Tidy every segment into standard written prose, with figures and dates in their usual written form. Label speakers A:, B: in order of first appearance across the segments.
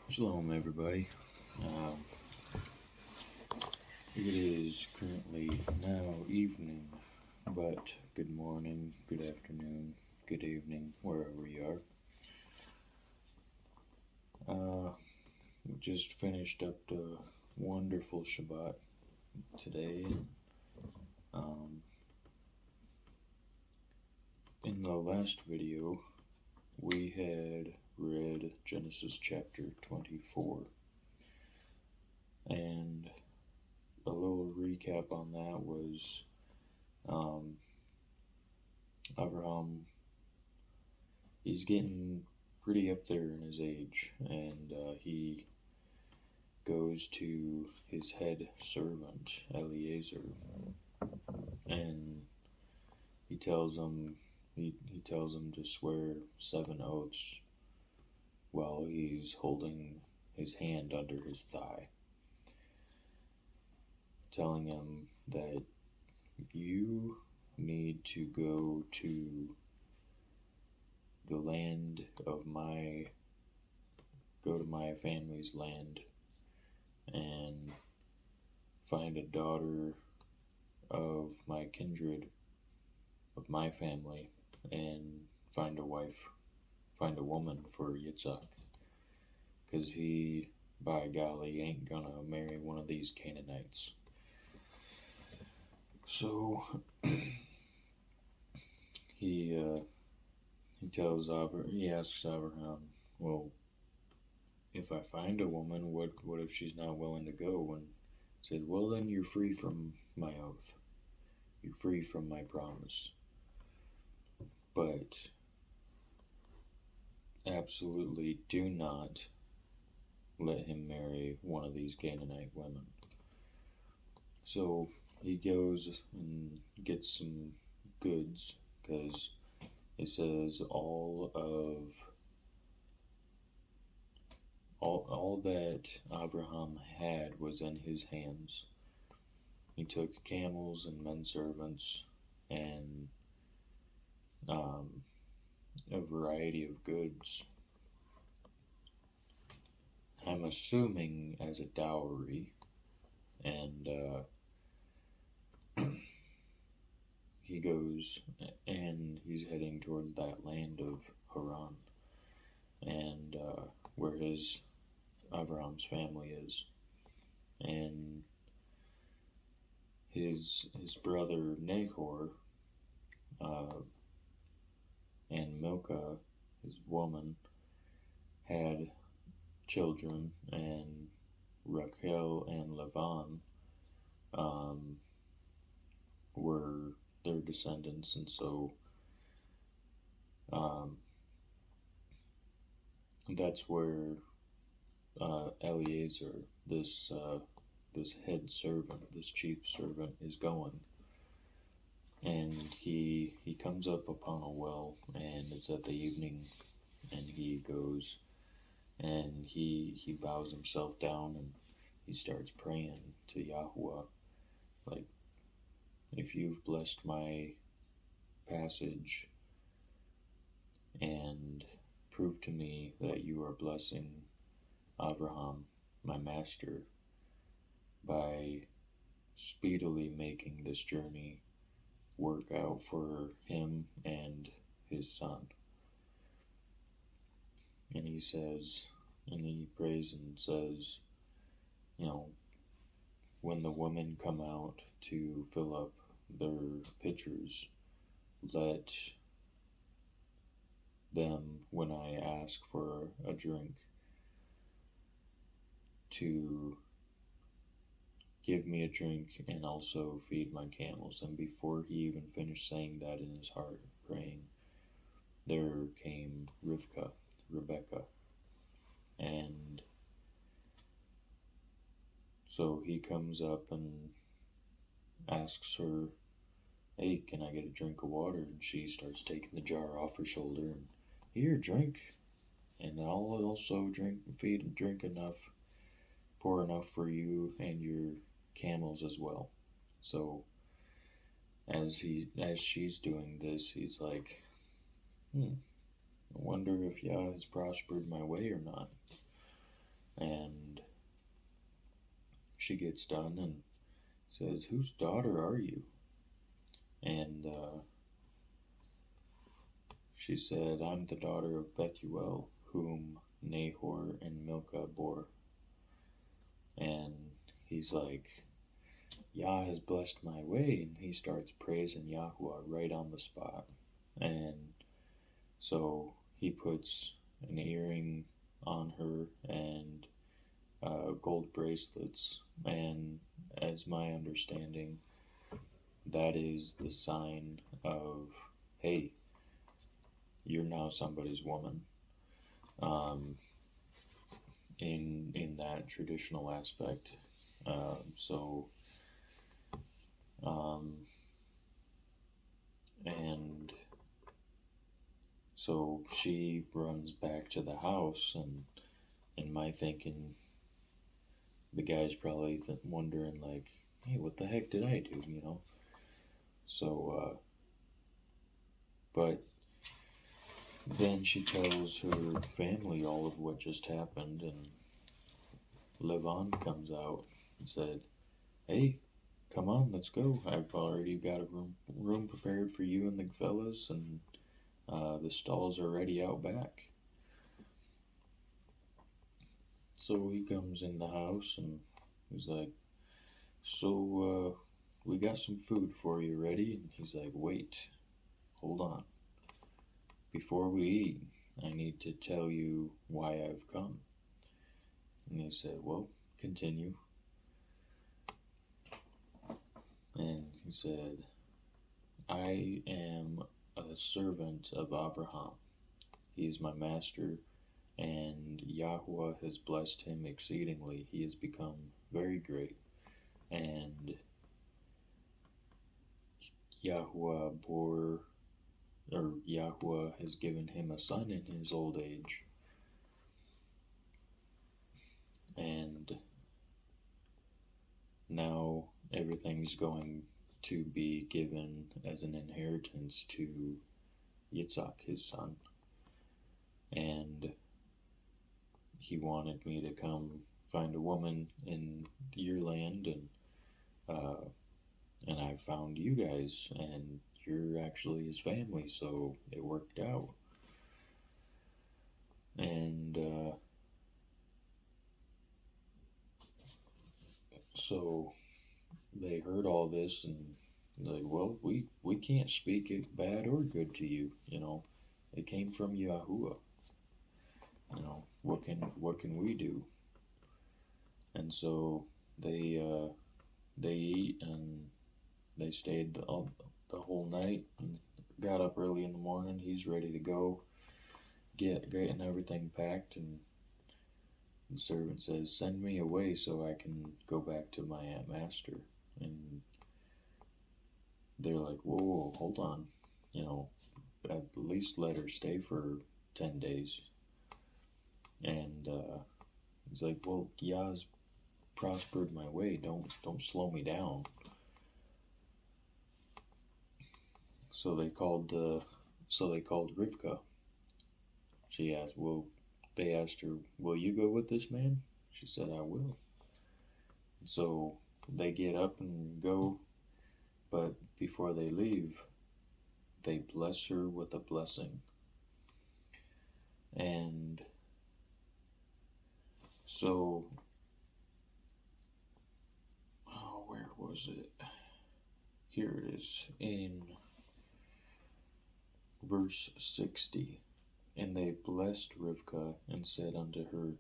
A: Shalom, everybody. It is currently now evening, but good morning, good afternoon, good evening, wherever you are. We just finished up the wonderful Shabbat today. In the last video, we had read Genesis chapter 24, and a little recap on that was Abraham, he's getting pretty up there in his age, and he goes to his head servant, Eliezer, and he tells him to swear 7 oaths while he's holding his hand under his thigh, telling him that you need to go to the land of my family's land and find a daughter of my kindred, of my family, and find a woman for Yitzhak, because he, by golly, ain't gonna marry one of these Canaanites. So he asks Abraham, well, if I find a woman, what if she's not willing to go? And said, well, then you're free from my oath. You're free from my promise. But absolutely do not let him marry one of these Canaanite women. So he goes and gets some goods, because it says all that Abraham had was in his hands. He took camels and men servants and a variety of goods, I'm assuming as a dowry, and he goes and he's heading towards that land of Haran, and where Abraham's family is, and his brother Nahor and Milcah, his woman, had children, and Rachel and Lavan were their descendants, and so that's where Eliezer, this head servant, this chief servant, is going. And he comes up upon a well, and it's at the evening, and he goes and he bows himself down and he starts praying to Yahuwah, like, if you've blessed my passage and prove to me that you are blessing Abraham, my master, by speedily making this journey work out for him and his son. And he says, and he prays and says, when the women come out to fill up their pitchers, let them, when I ask for a drink, to give me a drink and also feed my camels. And before he even finished saying that in his heart, praying, there came Rebecca, and so he comes up and asks her, hey, can I get a drink of water? And she starts taking the jar off her shoulder, and here, drink, and I'll also drink enough, pour enough for you and your camels as well. So as she's doing this, he's like, I wonder if Yah has prospered my way or not. And she gets done and says, "Whose daughter are you?" And she said, "I'm the daughter of Bethuel, whom Nahor and Milcah bore." And he's like, "Yah has blessed my way," and he starts praising Yahuwah right on the spot. And so he puts an earring on her and gold bracelets, and as my understanding, that is the sign of, hey, you're now somebody's woman. Um, in that traditional aspect. So and so she runs back to the house, and in my thinking, the guy's probably wondering like, "Hey, what the heck did I do?" You know. So, but then she tells her family all of what just happened, and Levon comes out and said, "Hey, come on, let's go. I've already got a room prepared for you and the fellas, and the stalls are ready out back." So he comes in the house and he's like, "So, we got some food for you ready." And he's like, "Wait, hold on. Before we eat, I need to tell you why I've come." And he said, "Well, continue." And he said, "I am a servant of Abraham. He is my master, and Yahweh has blessed him exceedingly. He has become very great, and Yahweh Yahweh has given him a son in his old age." And now everything's going to be given as an inheritance to Yitzhak, his son. And he wanted me to come find a woman in your land, and I found you guys, and you're actually his family, so it worked out. And so they heard all this, and like, "Well, we can't speak it bad or good to you, you know. It came from Yahuwah. You know, what can we do?" And so they eat, and they stayed the whole night, and got up early in the morning. He's ready to go, getting everything packed, and the servant says, "Send me away so I can go back to my master." And they're like, "Whoa, hold on, you know, at least let her stay for 10 days. And he's like, "Well, Yah's prospered my way. Don't slow me down." So they called Rivka. They asked her, "Will you go with this man?" She said, "I will." So they get up and go, but before they leave, they bless her with a blessing. And so, where was it? Here it is in verse 60. "And they blessed Rivka and said unto her,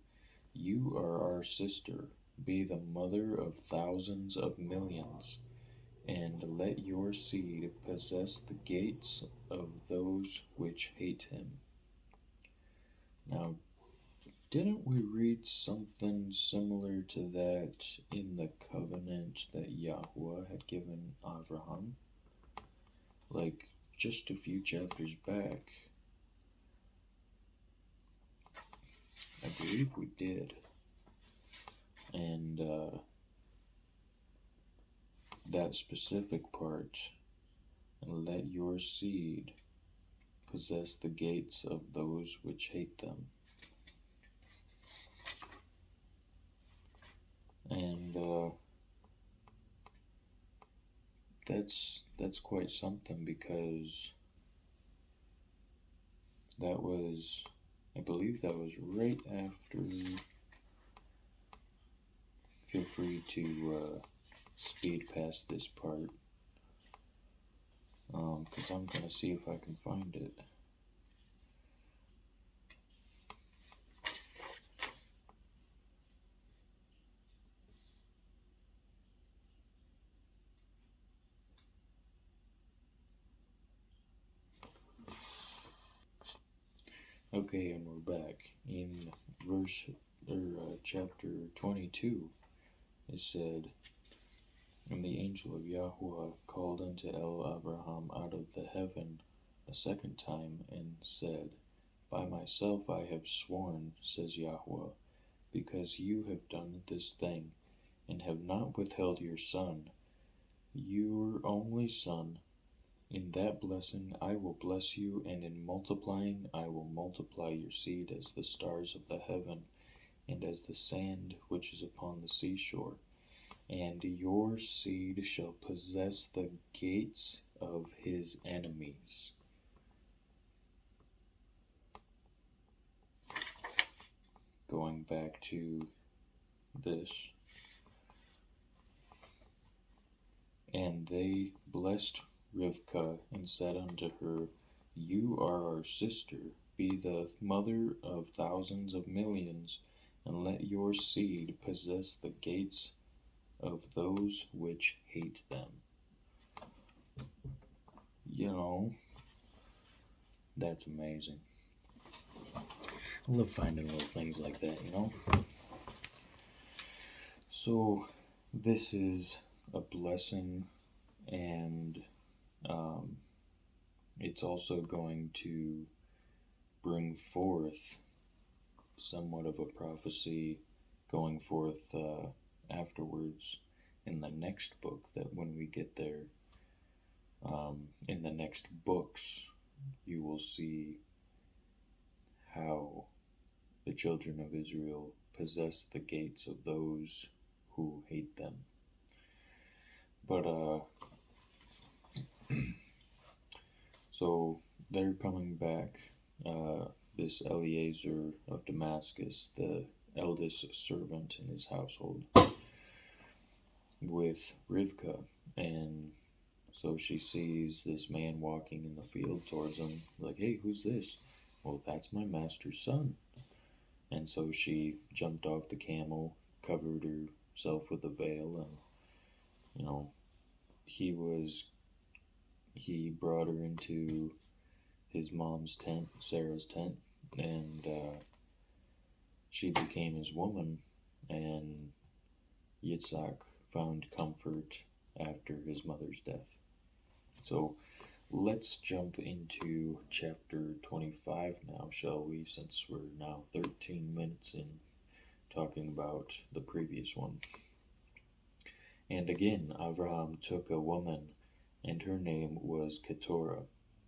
A: You are our sister, be the mother of thousands of millions, and let your seed possess the gates of those which hate him." Now, didn't we read something similar to that in the covenant that Yahweh had given Abraham? Like, just a few chapters back. I believe we did. And that specific part, "and let your seed possess the gates of those which hate them." that's quite something, because that was, I believe that was right after. Feel free to speed past this part, because I'm gonna see if I can find it. Okay, and we're back in chapter 22. It said, "And the angel of Yahweh called unto Abraham out of the heaven a second time, and said, By myself I have sworn, says Yahweh, because you have done this thing, and have not withheld your son, your only son. In that blessing I will bless you, and in multiplying I will multiply your seed as the stars of the heaven, and as the sand which is upon the seashore. And your seed shall possess the gates of his enemies." Going back to this. "And they blessed Rivkah, and said unto her, You are our sister, be the mother of thousands of millions, and let your seed possess the gates of those which hate them." That's amazing. I love finding little things like that. So, this is a blessing, and it's also going to bring forth somewhat of a prophecy going forth afterwards in the next book, that when we get there, in the next books, you will see how the children of Israel possess the gates of those who hate them. But so they're coming back, this Eliezer of Damascus, the eldest servant in his household, with Rivkah, and so she sees this man walking in the field towards them, like, "Hey, who's this?" "Well, that's my master's son." And so she jumped off the camel, covered herself with a veil, and he brought her into his mom's tent, Sarah's tent, and she became his woman, and Yitzhak found comfort after his mother's death. So let's jump into chapter 25 now, shall we, since we're now 13 minutes in talking about the previous one. "And again Abraham took a woman, and her name was Keturah,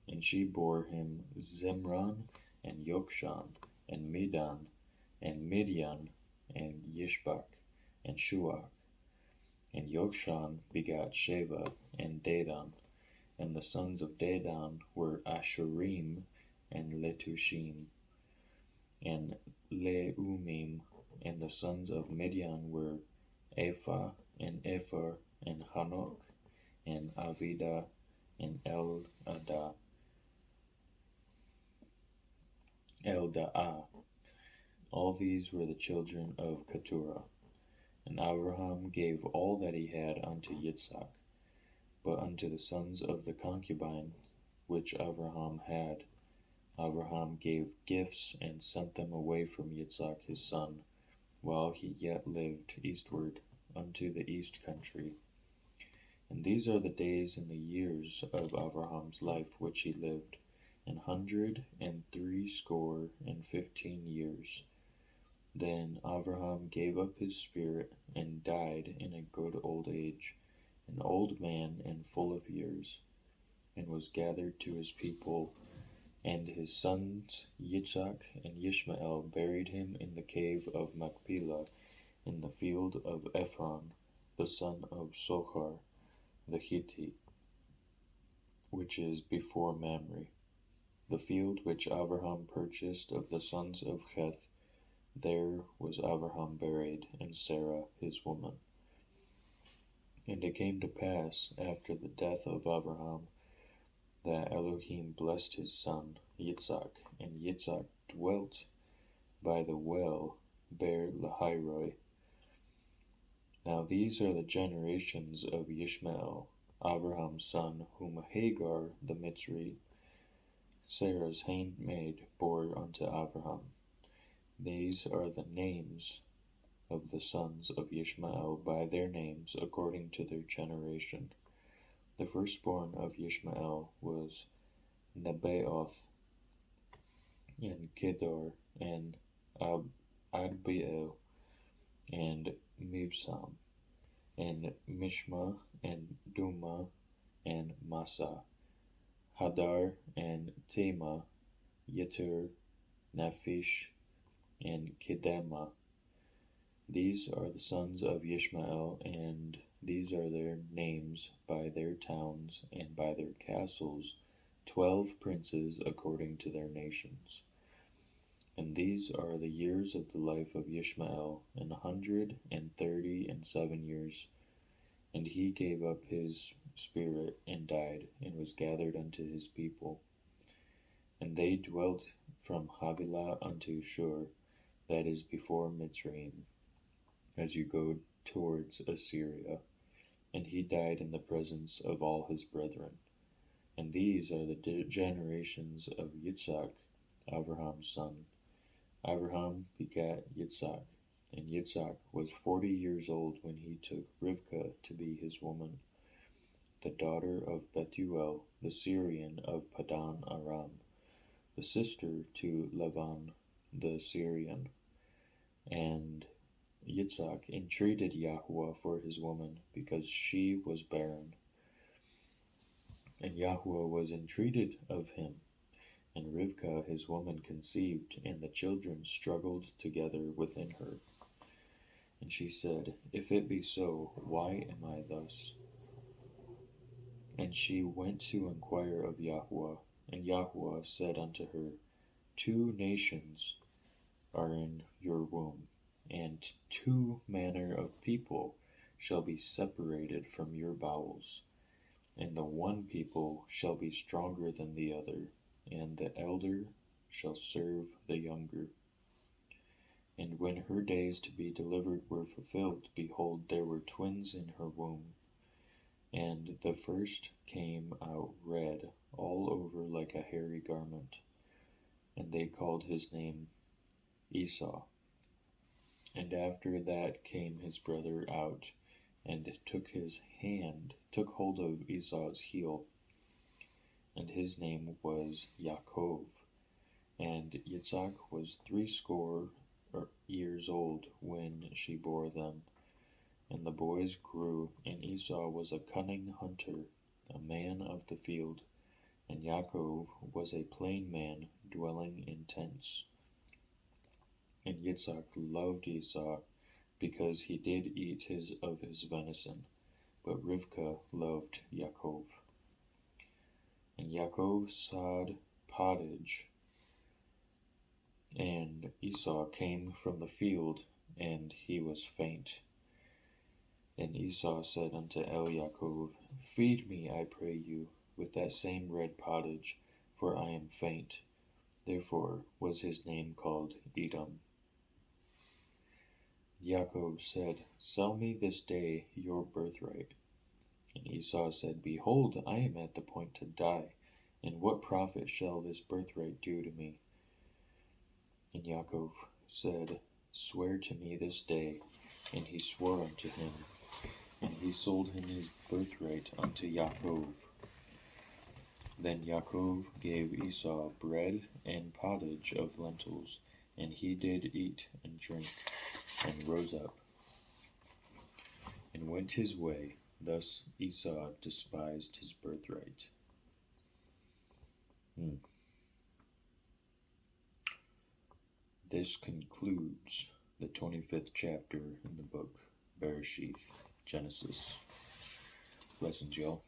A: and she bore him Zimran, and Yokshan, and Medan, and Midian, and Yishbak, and Shuach. And Yokshan begat Sheba, and Dedan. And the sons of Dedan were Ashurim, and Letushim, and Leumim. And the sons of Midian were Ephah, and Epher, and Hanok, and Avida, and Eldaah. All these were the children of Keturah. And Abraham gave all that he had unto Yitzhak. But unto the sons of the concubine which Abraham had, Abraham gave gifts, and sent them away from Yitzhak his son, while he yet lived eastward unto the east country. And these are the days and the years of Abraham's life which he lived, 160 years. Then Abraham gave up his spirit, and died in a good old age, an old man and full of years, and was gathered to his people. And his sons Yitzhak and Ishmael buried him in the cave of Machpelah, in the field of Ephron, the son of Sohar the Hittite. which is before Mamre. The field which Abraham purchased of the sons of Heth, there was Abraham buried, and Sarah his woman. And it came to pass, after the death of Abraham, that Elohim blessed his son Yitzhak, and Yitzhak dwelt by the well Bere'shiyth. Now these are the generations of Ishmael, Abraham's son, whom Hagar the Mitzrite, Sarah's handmaid, bore unto Abraham. These are the names of the sons of Ishmael by their names according to their generation. The firstborn of Ishmael was Nebaioth, and Kedar, and Adbeel, and Mibsam, and Mishma, and Duma, and Massa, Hadar, and Tema, Yetur, Naphish, and Kedema. These are the sons of Ishmael, and these are their names by their towns and by their castles, 12 princes according to their nations. And these are the years of the life of Ishmael, 137 years. And he gave up his spirit and died, and was gathered unto his people. And they dwelt from Havilah unto Shur, that is before Mitzrayim, as you go towards Assyria. And he died in the presence of all his brethren. And these are the generations of Yitzhak, Abraham's son. Abraham begat Yitzhak, and Yitzhak was 40 years old when he took Rivkah to be his woman, the daughter of Bethuel the Syrian of Padan Aram, the sister to Laban the Syrian. And Yitzhak entreated Yahweh for his woman, because she was barren. And Yahweh was entreated of him. And Rivkah his woman conceived, and the children struggled together within her. And she said, If it be so, why am I thus? And she went to inquire of Yahweh, and Yahweh said unto her, 2 nations are in your womb, and 2 manner of people shall be separated from your bowels, and the one people shall be stronger than the other, and the elder shall serve the younger. And when her days to be delivered were fulfilled, behold, there were twins in her womb. And the first came out red all over like a hairy garment, and they called his name Esau. And after that came his brother out, and took hold of Esau's heel, and his name was Yaakov. And Yitzhak was 80 years old when she bore them. And the boys grew, and Esau was a cunning hunter, a man of the field, and Yaakov was a plain man, dwelling in tents. And Yitzhak loved Esau, because he did eat of his venison, but Rivkah loved Yaakov. And Yaakov sowed pottage, and Esau came from the field, and he was faint. And Esau said unto Yaakov, Feed me, I pray you, with that same red pottage, for I am faint. Therefore was his name called Edom. Yaakov said, Sell me this day your birthright. And Esau said, Behold, I am at the point to die, and what profit shall this birthright do to me? And Yaakov said, Swear to me this day. And he swore unto him, and he sold him his birthright unto Yaakov. Then Yaakov gave Esau bread and pottage of lentils, and he did eat and drink, and rose up, and went his way. Thus Esau despised his birthright. This concludes the 25th chapter in the book Bere'shiyth, Genesis. Blessings, y'all.